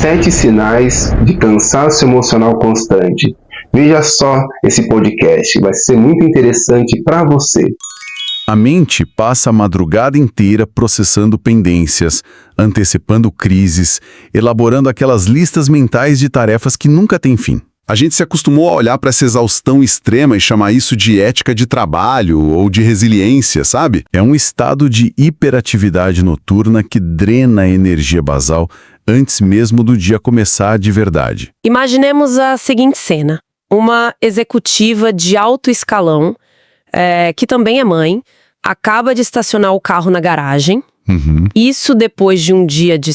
7 sinais de cansaço emocional constante. Veja só esse podcast, vai ser muito interessante para você. A mente passa a madrugada inteira processando pendências, antecipando crises, elaborando aquelas listas mentais de tarefas que nunca têm fim. A gente se acostumou a olhar para essa exaustão extrema e chamar isso de ética de trabalho ou de resiliência, sabe? É um estado de hiperatividade noturna que drena a energia basal antes mesmo do dia começar de verdade. Imaginemos a seguinte cena. Uma executiva de alto escalão, que também é mãe, acaba de estacionar o carro na garagem. Isso depois de um dia de,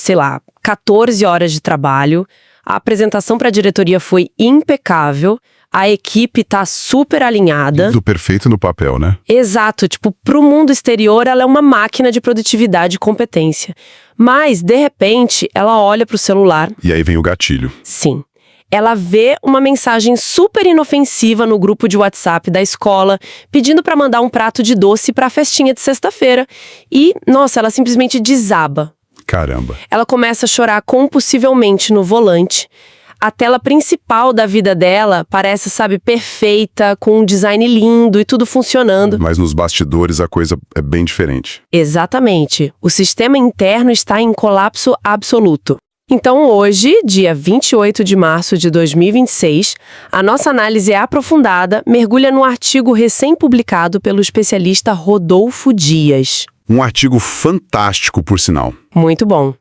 14 horas de trabalho. A apresentação para a diretoria foi impecável, a equipe tá super alinhada. Do perfeito no papel, né? Exato, pro mundo exterior ela é uma máquina de produtividade e competência. Mas, de repente, ela olha pro celular. E aí vem o gatilho. Sim. Ela vê uma mensagem super inofensiva no grupo de WhatsApp da escola, pedindo para mandar um prato de doce para a festinha de sexta-feira. E, nossa, ela simplesmente desaba. Caramba. Ela começa a chorar compulsivamente no volante. A tela principal da vida dela parece, perfeita, com um design lindo e tudo funcionando. Mas nos bastidores a coisa é bem diferente. Exatamente. O sistema interno está em colapso absoluto. Então hoje, dia 28 de março de 2026, a nossa análise aprofundada mergulha num artigo recém-publicado pelo especialista Rodolfo Dias. Um artigo fantástico, por sinal. Muito bom.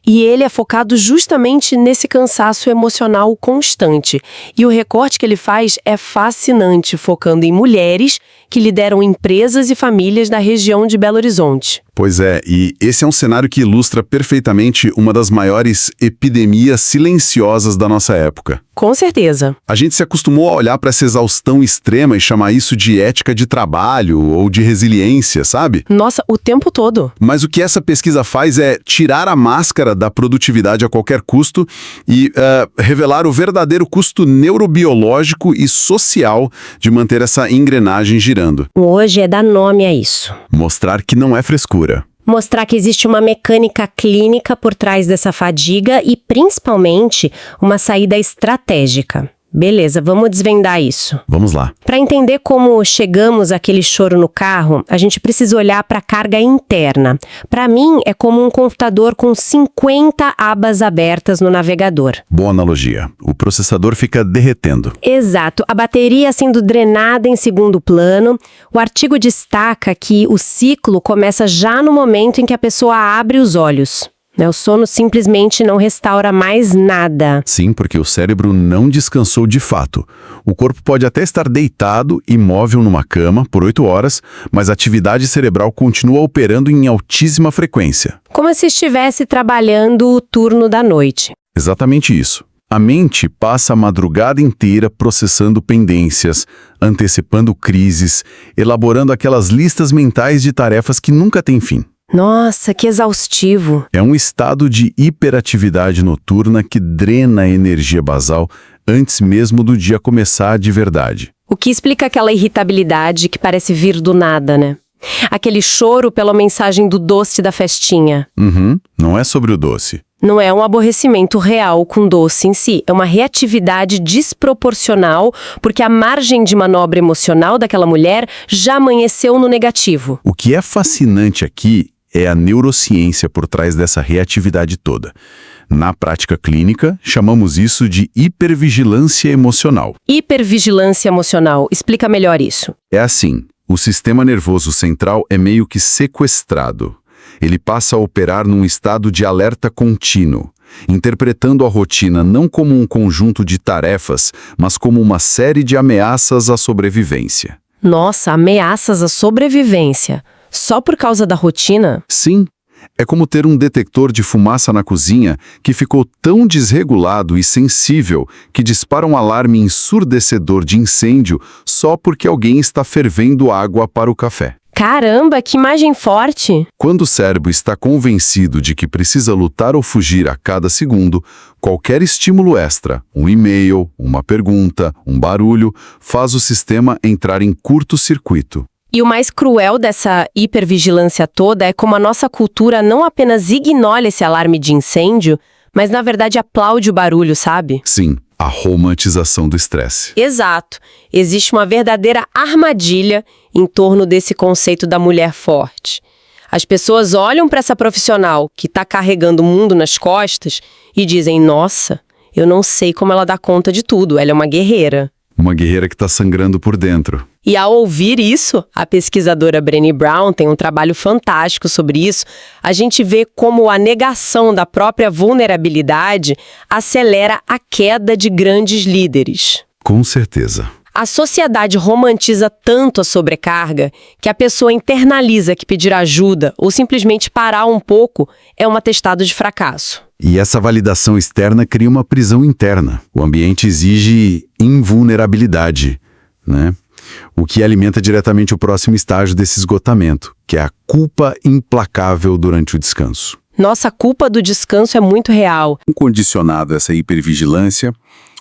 E ele é focado justamente nesse cansaço emocional constante. E o recorte que ele faz é fascinante, focando em mulheres que lideram empresas e famílias da região de Belo Horizonte. Pois é, e esse é um cenário que ilustra perfeitamente uma das maiores epidemias silenciosas da nossa época. Com certeza. A gente se acostumou a olhar para essa exaustão extrema e chamar isso de ética de trabalho ou de resiliência, sabe? Nossa, o tempo todo. Mas o que essa pesquisa faz é tirar a máscara da produtividade a qualquer custo e revelar o verdadeiro custo neurobiológico e social de manter essa engrenagem girando. Hoje é dar nome a isso. Mostrar que não é frescura. Mostrar que existe uma mecânica clínica por trás dessa fadiga e, principalmente, uma saída estratégica. Beleza, vamos desvendar isso. Vamos lá. Para entender como chegamos àquele choro no carro, a gente precisa olhar para a carga interna. Para mim, é como um computador com 50 abas abertas no navegador. Boa analogia. O processador fica derretendo. Exato. A bateria sendo drenada em segundo plano. O artigo destaca que o ciclo começa já no momento em que a pessoa abre os olhos. O sono simplesmente não restaura mais nada. Sim, porque o cérebro não descansou de fato. O corpo pode até estar deitado, imóvel numa cama, por 8 horas, mas a atividade cerebral continua operando em altíssima frequência. Como se estivesse trabalhando o turno da noite. Exatamente isso. A mente passa a madrugada inteira processando pendências, antecipando crises, elaborando aquelas listas mentais de tarefas que nunca têm fim. Nossa, que exaustivo. É um estado de hiperatividade noturna que drena a energia basal antes mesmo do dia começar de verdade. O que explica aquela irritabilidade que parece vir do nada, né? Aquele choro pela mensagem do doce da festinha. Não é sobre o doce. Não é um aborrecimento real com doce em si, é uma reatividade desproporcional, porque a margem de manobra emocional daquela mulher já amanheceu no negativo. O que é fascinante aqui é a neurociência por trás dessa reatividade toda. Na prática clínica, chamamos isso de hipervigilância emocional. Hipervigilância emocional, explica melhor isso. É assim, o sistema nervoso central é meio que sequestrado. Ele passa a operar num estado de alerta contínuo, interpretando a rotina não como um conjunto de tarefas, mas como uma série de ameaças à sobrevivência. Nossa, ameaças à sobrevivência. Só por causa da rotina? Sim. É como ter um detector de fumaça na cozinha que ficou tão desregulado e sensível que dispara um alarme ensurdecedor de incêndio só porque alguém está fervendo água para o café. Caramba, que imagem forte! Quando o cérebro está convencido de que precisa lutar ou fugir a cada segundo, qualquer estímulo extra, um e-mail, uma pergunta, um barulho, faz o sistema entrar em curto-circuito. E o mais cruel dessa hipervigilância toda é como a nossa cultura não apenas ignora esse alarme de incêndio, mas na verdade aplaude o barulho, sabe? Sim, a romantização do estresse. Exato. Existe uma verdadeira armadilha em torno desse conceito da mulher forte. As pessoas olham para essa profissional que está carregando o mundo nas costas e dizem, nossa, eu não sei como ela dá conta de tudo, ela é uma guerreira. Uma guerreira que está sangrando por dentro. E ao ouvir isso, a pesquisadora Brené Brown tem um trabalho fantástico sobre isso, a gente vê como a negação da própria vulnerabilidade acelera a queda de grandes líderes. Com certeza. A sociedade romantiza tanto a sobrecarga que a pessoa internaliza que pedir ajuda ou simplesmente parar um pouco é um atestado de fracasso. E essa validação externa cria uma prisão interna. O ambiente exige invulnerabilidade, né? O que alimenta diretamente o próximo estágio desse esgotamento, que é a culpa implacável durante o descanso. Nossa, a culpa do descanso é muito real. Condicionado a essa hipervigilância,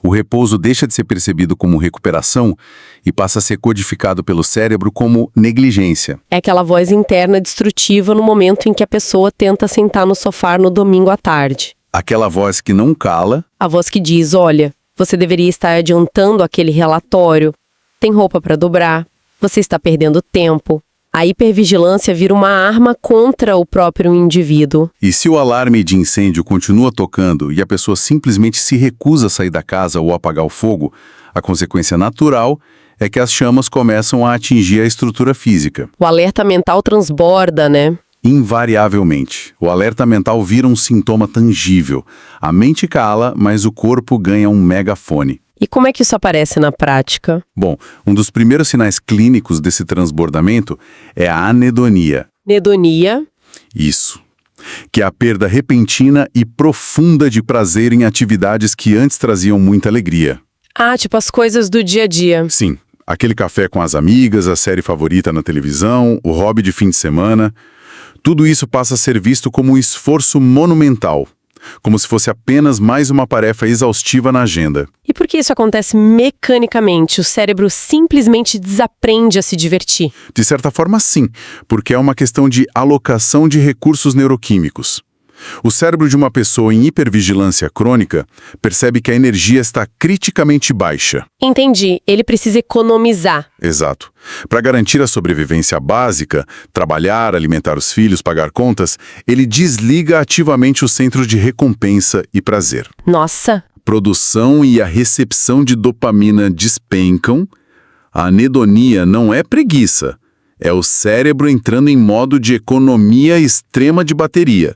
o repouso deixa de ser percebido como recuperação e passa a ser codificado pelo cérebro como negligência. É aquela voz interna destrutiva no momento em que a pessoa tenta sentar no sofá no domingo à tarde. Aquela voz que não cala. A voz que diz, olha, você deveria estar adiantando aquele relatório, tem roupa para dobrar, você está perdendo tempo. A hipervigilância vira uma arma contra o próprio indivíduo. E se o alarme de incêndio continua tocando e a pessoa simplesmente se recusa a sair da casa ou apagar o fogo, a consequência natural é que as chamas começam a atingir a estrutura física. O alerta mental transborda, né? Invariavelmente. O alerta mental vira um sintoma tangível. A mente cala, mas o corpo ganha um megafone. E como é que isso aparece na prática? Bom, um dos primeiros sinais clínicos desse transbordamento é a anedonia. Anedonia? Isso. Que é a perda repentina e profunda de prazer em atividades que antes traziam muita alegria. Ah, tipo as coisas do dia a dia. Sim. Aquele café com as amigas, a série favorita na televisão, o hobby de fim de semana. Tudo isso passa a ser visto como um esforço monumental. Como se fosse apenas mais uma tarefa exaustiva na agenda. E por que isso acontece mecanicamente? O cérebro simplesmente desaprende a se divertir? De certa forma, sim, porque é uma questão de alocação de recursos neuroquímicos. O cérebro de uma pessoa em hipervigilância crônica percebe que a energia está criticamente baixa. Entendi. Ele precisa economizar. Exato. Para garantir a sobrevivência básica, trabalhar, alimentar os filhos, pagar contas, ele desliga ativamente os centros de recompensa e prazer. Nossa! Produção e a recepção de dopamina despencam. A anedonia não é preguiça. É o cérebro entrando em modo de economia extrema de bateria.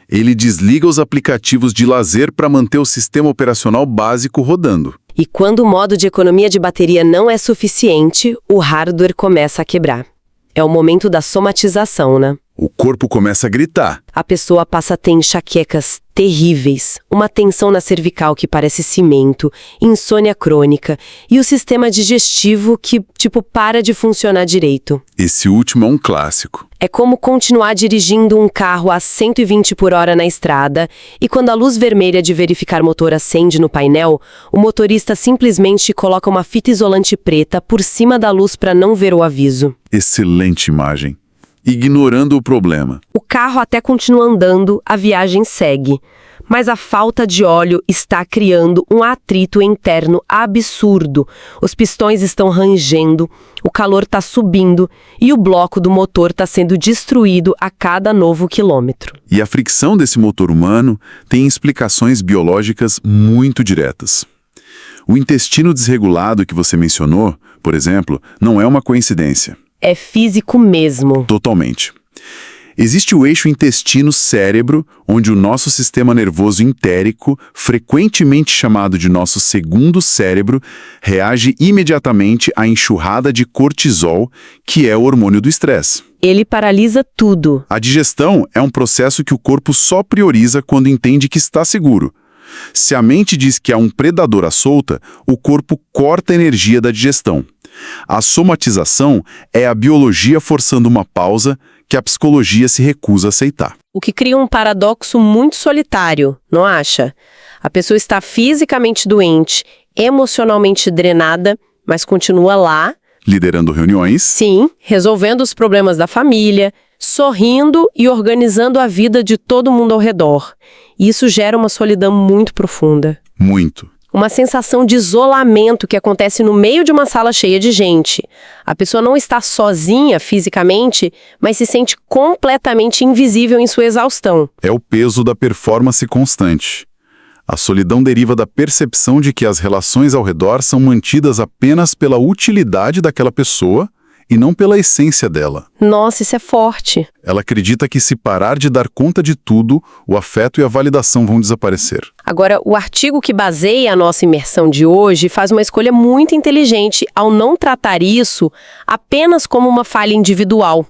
Ele desliga os aplicativos de lazer para manter o sistema operacional básico rodando. E quando o modo de economia de bateria não é suficiente, o hardware começa a quebrar. É o momento da somatização, né? O corpo começa a gritar. A pessoa passa a ter enxaquecas terríveis, uma tensão na cervical que parece cimento, insônia crônica e o sistema digestivo que, para de funcionar direito. Esse último é um clássico. É como continuar dirigindo um carro a 120 por hora na estrada e quando a luz vermelha de verificar motor acende no painel, o motorista simplesmente coloca uma fita isolante preta por cima da luz para não ver o aviso. Excelente imagem. Ignorando o problema. O carro até continua andando, a viagem segue. Mas a falta de óleo está criando um atrito interno absurdo. Os pistões estão rangendo, o calor está subindo e o bloco do motor está sendo destruído a cada novo quilômetro. E a fricção desse motor humano tem explicações biológicas muito diretas. O intestino desregulado que você mencionou, por exemplo, não é uma coincidência. É físico mesmo. Totalmente. Existe o eixo intestino-cérebro, onde o nosso sistema nervoso entérico, frequentemente chamado de nosso segundo cérebro, reage imediatamente à enxurrada de cortisol, que é o hormônio do estresse. Ele paralisa tudo. A digestão é um processo que o corpo só prioriza quando entende que está seguro. Se a mente diz que há um predador à solta, o corpo corta a energia da digestão. A somatização é a biologia forçando uma pausa que a psicologia se recusa a aceitar. O que cria um paradoxo muito solitário, não acha? A pessoa está fisicamente doente, emocionalmente drenada, mas continua lá. Liderando reuniões. Sim, resolvendo os problemas da família, sorrindo e organizando a vida de todo mundo ao redor. E isso gera uma solidão muito profunda. Muito. Uma sensação de isolamento que acontece no meio de uma sala cheia de gente. A pessoa não está sozinha fisicamente, mas se sente completamente invisível em sua exaustão. É o peso da performance constante. A solidão deriva da percepção de que as relações ao redor são mantidas apenas pela utilidade daquela pessoa e não pela essência dela. Nossa, isso é forte. Ela acredita que se parar de dar conta de tudo, o afeto e a validação vão desaparecer. Agora, o artigo que baseia a nossa imersão de hoje faz uma escolha muito inteligente ao não tratar isso apenas como uma falha individual.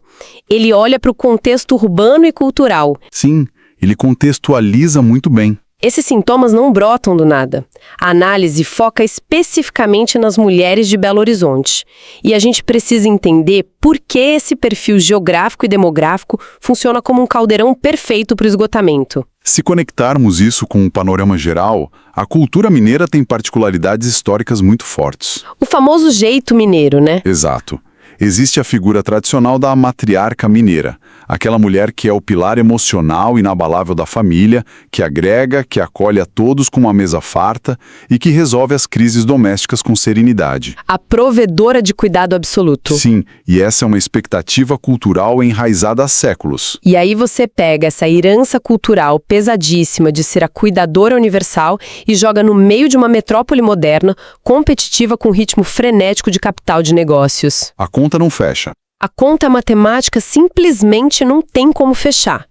Ele olha para o contexto urbano e cultural. Sim, ele contextualiza muito bem. Esses sintomas não brotam do nada. A análise foca especificamente nas mulheres de Belo Horizonte. E a gente precisa entender por que esse perfil geográfico e demográfico funciona como um caldeirão perfeito para o esgotamento. Se conectarmos isso com um panorama geral, a cultura mineira tem particularidades históricas muito fortes. O famoso jeito mineiro, né? Exato. Existe a figura tradicional da matriarca mineira, aquela mulher que é o pilar emocional inabalável da família, que agrega, que acolhe a todos com uma mesa farta e que resolve as crises domésticas com serenidade. A provedora de cuidado absoluto. Sim, e essa é uma expectativa cultural enraizada há séculos. E aí você pega essa herança cultural pesadíssima de ser a cuidadora universal e joga no meio de uma metrópole moderna, competitiva com ritmo frenético de capital de negócios. A conta não fecha. A conta matemática simplesmente não tem como fechar.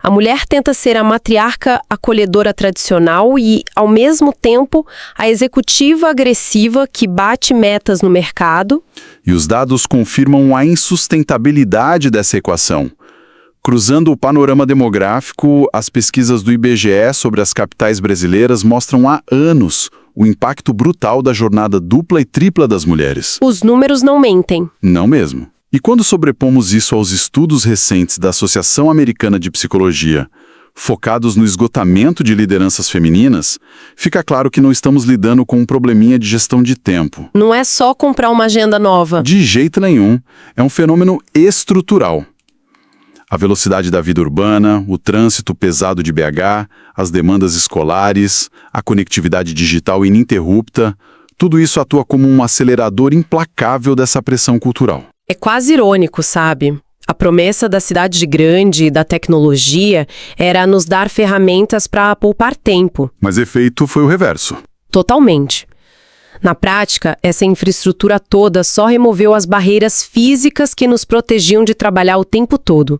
A mulher tenta ser a matriarca acolhedora tradicional e, ao mesmo tempo, a executiva agressiva que bate metas no mercado. E os dados confirmam a insustentabilidade dessa equação. Cruzando o panorama demográfico, as pesquisas do IBGE sobre as capitais brasileiras mostram há anos o impacto brutal da jornada dupla e tripla das mulheres. Os números não mentem. Não mesmo. E quando sobrepomos isso aos estudos recentes da Associação Americana de Psicologia, focados no esgotamento de lideranças femininas, fica claro que não estamos lidando com um probleminha de gestão de tempo. Não é só comprar uma agenda nova. De jeito nenhum. É um fenômeno estrutural. A velocidade da vida urbana, o trânsito pesado de BH, as demandas escolares, a conectividade digital ininterrupta, tudo isso atua como um acelerador implacável dessa pressão cultural. É quase irônico, sabe? A promessa da cidade grande e da tecnologia era nos dar ferramentas para poupar tempo. Mas efeito foi o reverso. Totalmente. Na prática, essa infraestrutura toda só removeu as barreiras físicas que nos protegiam de trabalhar o tempo todo.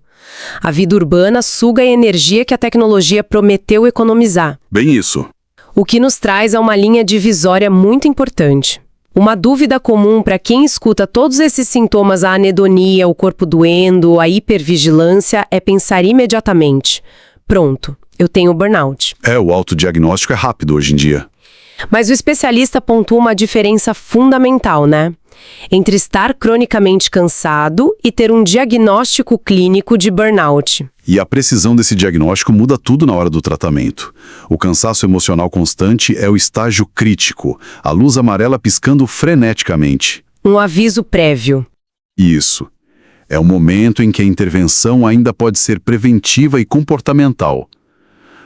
A vida urbana suga a energia que a tecnologia prometeu economizar. Bem isso. O que nos traz a uma linha divisória muito importante. Uma dúvida comum para quem escuta todos esses sintomas, a anedonia, o corpo doendo, a hipervigilância, é pensar imediatamente: pronto, eu tenho burnout. O autodiagnóstico é rápido hoje em dia. Mas o especialista pontua uma diferença fundamental, né? Entre estar cronicamente cansado e ter um diagnóstico clínico de burnout. E a precisão desse diagnóstico muda tudo na hora do tratamento. O cansaço emocional constante é o estágio crítico, a luz amarela piscando freneticamente. Um aviso prévio. Isso. É o momento em que a intervenção ainda pode ser preventiva e comportamental.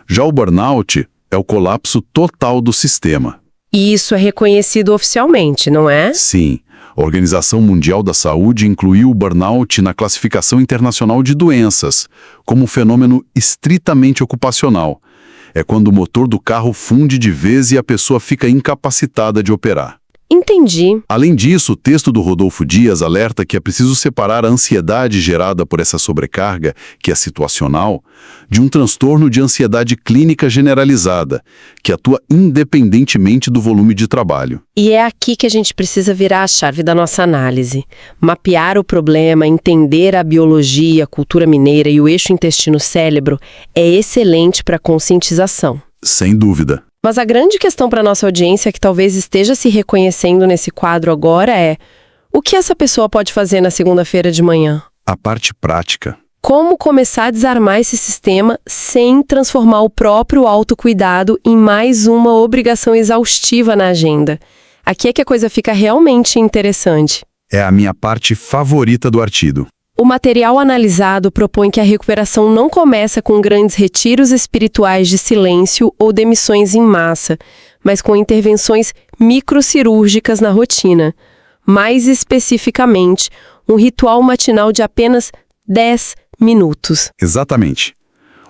Já o burnout é o colapso total do sistema. E isso é reconhecido oficialmente, não é? Sim. A Organização Mundial da Saúde incluiu o burnout na classificação internacional de doenças, como um fenômeno estritamente ocupacional. É quando o motor do carro funde de vez e a pessoa fica incapacitada de operar. Entendi. Além disso, o texto do Rodolfo Dias alerta que é preciso separar a ansiedade gerada por essa sobrecarga, que é situacional, de um transtorno de ansiedade clínica generalizada, que atua independentemente do volume de trabalho. E é aqui que a gente precisa virar a chave da nossa análise. Mapear o problema, entender a biologia, a cultura mineira e o eixo intestino-cérebro é excelente para a conscientização. Sem dúvida. Mas a grande questão para a nossa audiência, que talvez esteja se reconhecendo nesse quadro agora, é: o que essa pessoa pode fazer na segunda-feira de manhã? A parte prática. Como começar a desarmar esse sistema sem transformar o próprio autocuidado em mais uma obrigação exaustiva na agenda? Aqui é que a coisa fica realmente interessante. É a minha parte favorita do artigo. O material analisado propõe que a recuperação não começa com grandes retiros espirituais de silêncio ou demissões em massa, mas com intervenções microcirúrgicas na rotina. Mais especificamente, um ritual matinal de apenas 10 minutos. Exatamente.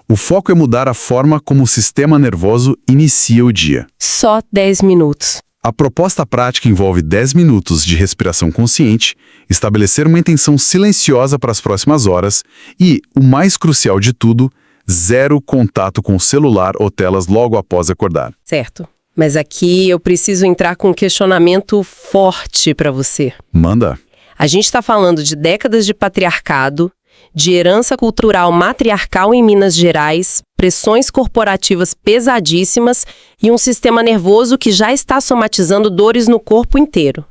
O foco é mudar a forma como o sistema nervoso inicia o dia. Só 10 minutos. A proposta prática envolve 10 minutos de respiração consciente, estabelecer uma intenção silenciosa para as próximas horas e, o mais crucial de tudo, 0 contato com o celular ou telas logo após acordar. Certo. Mas aqui eu preciso entrar com um questionamento forte para você. Manda. A gente está falando de décadas de patriarcado, de herança cultural matriarcal em Minas Gerais, pressões corporativas pesadíssimas e um sistema nervoso que já está somatizando dores no corpo inteiro.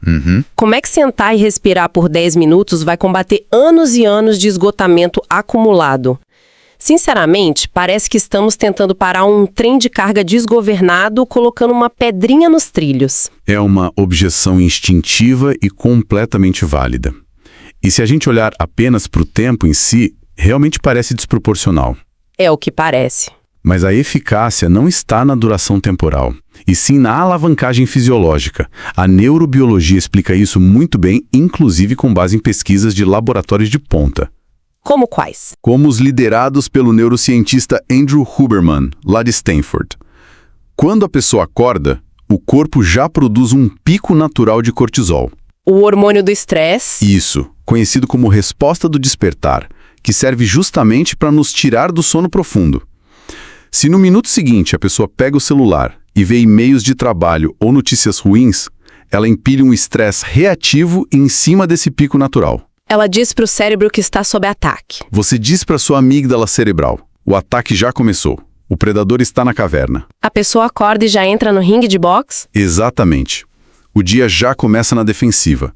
Como é que sentar e respirar por 10 minutos vai combater anos e anos de esgotamento acumulado? Sinceramente, parece que estamos tentando parar um trem de carga desgovernado colocando uma pedrinha nos trilhos. É uma objeção instintiva e completamente válida. E se a gente olhar apenas para o tempo em si, realmente parece desproporcional. É o que parece. Mas a eficácia não está na duração temporal, e sim na alavancagem fisiológica. A neurobiologia explica isso muito bem, inclusive com base em pesquisas de laboratórios de ponta. Como quais? Como os liderados pelo neurocientista Andrew Huberman, lá de Stanford. Quando a pessoa acorda, o corpo já produz um pico natural de cortisol. O hormônio do estresse? Isso, conhecido como resposta do despertar, que serve justamente para nos tirar do sono profundo. Se no minuto seguinte a pessoa pega o celular e vê e-mails de trabalho ou notícias ruins, ela empilha um estresse reativo em cima desse pico natural. Ela diz para o cérebro que está sob ataque. Você diz para sua amígdala cerebral, o ataque já começou, o predador está na caverna. A pessoa acorda e já entra no ringue de boxe? Exatamente. O dia já começa na defensiva.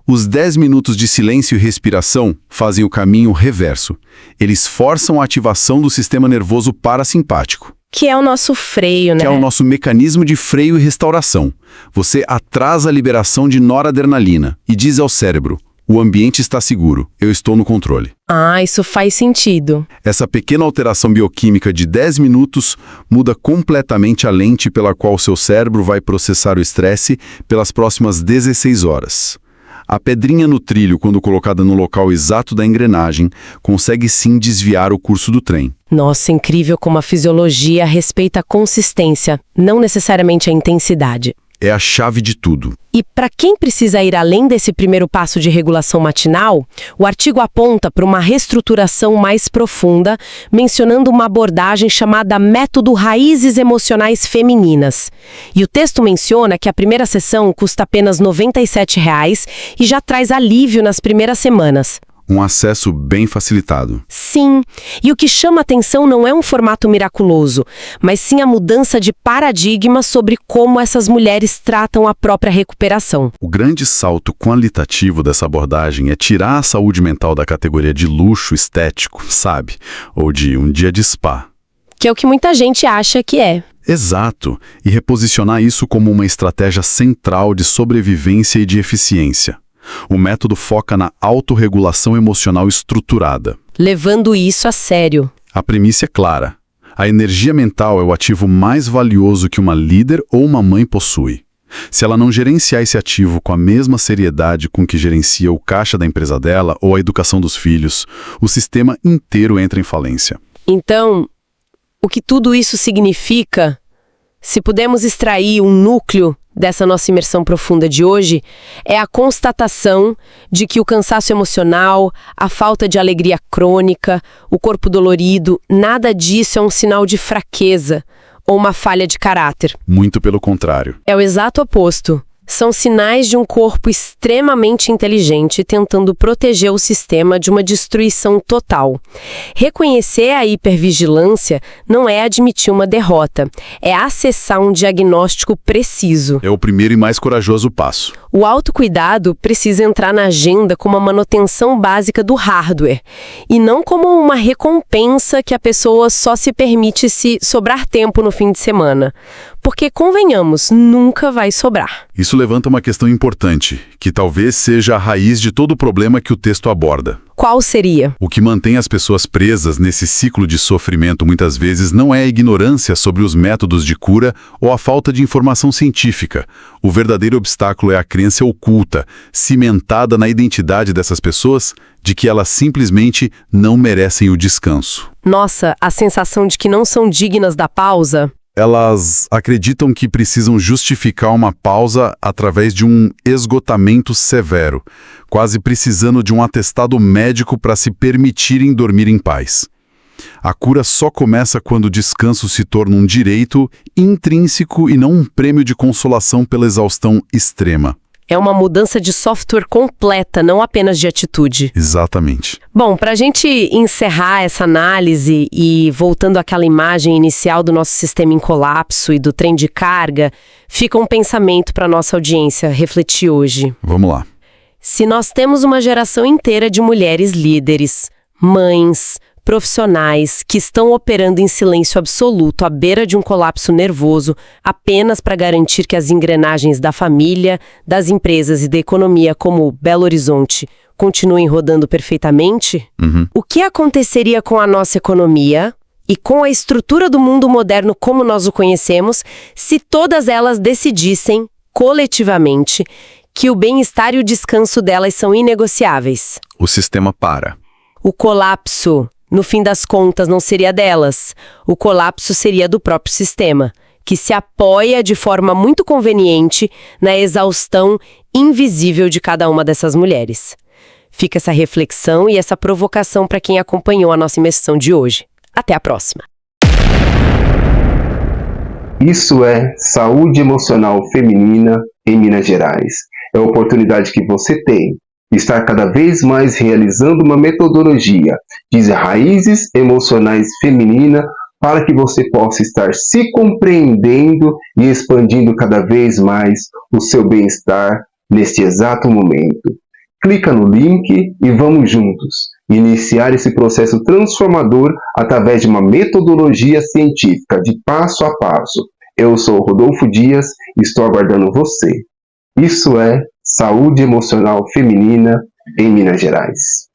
Os 10 minutos de silêncio e respiração fazem o caminho reverso. Eles forçam a ativação do sistema nervoso parasimpático. Que é o nosso freio, né? Que é o nosso mecanismo de freio e restauração. Você atrasa a liberação de noradrenalina e diz ao cérebro: o ambiente está seguro, eu estou no controle. Ah, isso faz sentido. Essa pequena alteração bioquímica de 10 minutos muda completamente a lente pela qual seu cérebro vai processar o estresse pelas próximas 16 horas. A pedrinha no trilho, quando colocada no local exato da engrenagem, consegue sim desviar o curso do trem. Nossa, incrível como a fisiologia respeita a consistência, não necessariamente a intensidade. É a chave de tudo. E para quem precisa ir além desse primeiro passo de regulação matinal, o artigo aponta para uma reestruturação mais profunda, mencionando uma abordagem chamada Método Raízes Emocionais Femininas. E o texto menciona que a primeira sessão custa apenas R$ 97,00 e já traz alívio nas primeiras semanas. Um acesso bem facilitado. Sim, e o que chama atenção não é um formato miraculoso, mas sim a mudança de paradigma sobre como essas mulheres tratam a própria recuperação. O grande salto qualitativo dessa abordagem é tirar a saúde mental da categoria de luxo estético, sabe? Ou de um dia de spa. Que é o que muita gente acha que é. Exato, e reposicionar isso como uma estratégia central de sobrevivência e de eficiência. O método foca na autorregulação emocional estruturada. Levando isso a sério. A premissa é clara. A energia mental é o ativo mais valioso que uma líder ou uma mãe possui. Se ela não gerenciar esse ativo com a mesma seriedade com que gerencia o caixa da empresa dela ou a educação dos filhos, o sistema inteiro entra em falência. Então, o que tudo isso significa, se pudermos extrair um núcleo dessa nossa imersão profunda de hoje, é a constatação de que o cansaço emocional, a falta de alegria crônica, o corpo dolorido, nada disso é um sinal de fraqueza ou uma falha de caráter. Muito pelo contrário. É o exato oposto. São sinais de um corpo extremamente inteligente tentando proteger o sistema de uma destruição total. Reconhecer a hipervigilância não é admitir uma derrota, é acessar um diagnóstico preciso. É o primeiro e mais corajoso passo. O autocuidado precisa entrar na agenda como uma manutenção básica do hardware, e não como uma recompensa que a pessoa só se permite se sobrar tempo no fim de semana. Porque, convenhamos, nunca vai sobrar. Isso levanta uma questão importante, que talvez seja a raiz de todo o problema que o texto aborda. qual seria? O que mantém as pessoas presas nesse ciclo de sofrimento muitas vezes não é a ignorância sobre os métodos de cura ou a falta de informação científica. O verdadeiro obstáculo é a crença oculta, cimentada na identidade dessas pessoas, de que elas simplesmente não merecem o descanso. Nossa, a sensação de que não são dignas da pausa? Elas acreditam que precisam justificar uma pausa através de um esgotamento severo, quase precisando de um atestado médico para se permitirem dormir em paz. A cura só começa quando o descanso se torna um direito intrínseco e não um prêmio de consolação pela exaustão extrema. É uma mudança de software completa, não apenas de atitude. Exatamente. Bom, para a gente encerrar essa análise e voltando àquela imagem inicial do nosso sistema em colapso e do trem de carga, fica um pensamento para a nossa audiência refletir hoje. Vamos lá. Se nós temos uma geração inteira de mulheres líderes, mães, profissionais que estão operando em silêncio absoluto à beira de um colapso nervoso apenas para garantir que as engrenagens da família, das empresas e da economia como Belo Horizonte continuem rodando perfeitamente, o que aconteceria com a nossa economia e com a estrutura do mundo moderno como nós o conhecemos se todas elas decidissem, coletivamente, que o bem-estar e o descanso delas são inegociáveis? O sistema para. O colapso, no fim das contas, não seria delas. O colapso seria do próprio sistema, que se apoia de forma muito conveniente na exaustão invisível de cada uma dessas mulheres. Fica essa reflexão e essa provocação para quem acompanhou a nossa imersão de hoje. Até a próxima! Isso é saúde emocional feminina em Minas Gerais. É a oportunidade que você tem de estar cada vez mais realizando uma metodologia de raízes emocionais femininas para que você possa estar se compreendendo e expandindo cada vez mais o seu bem-estar neste exato momento. Clica no link e vamos juntos iniciar esse processo transformador através de uma metodologia científica de passo a passo. Eu sou Rodolfo Dias e estou aguardando você. Isso é saúde emocional feminina em Minas Gerais.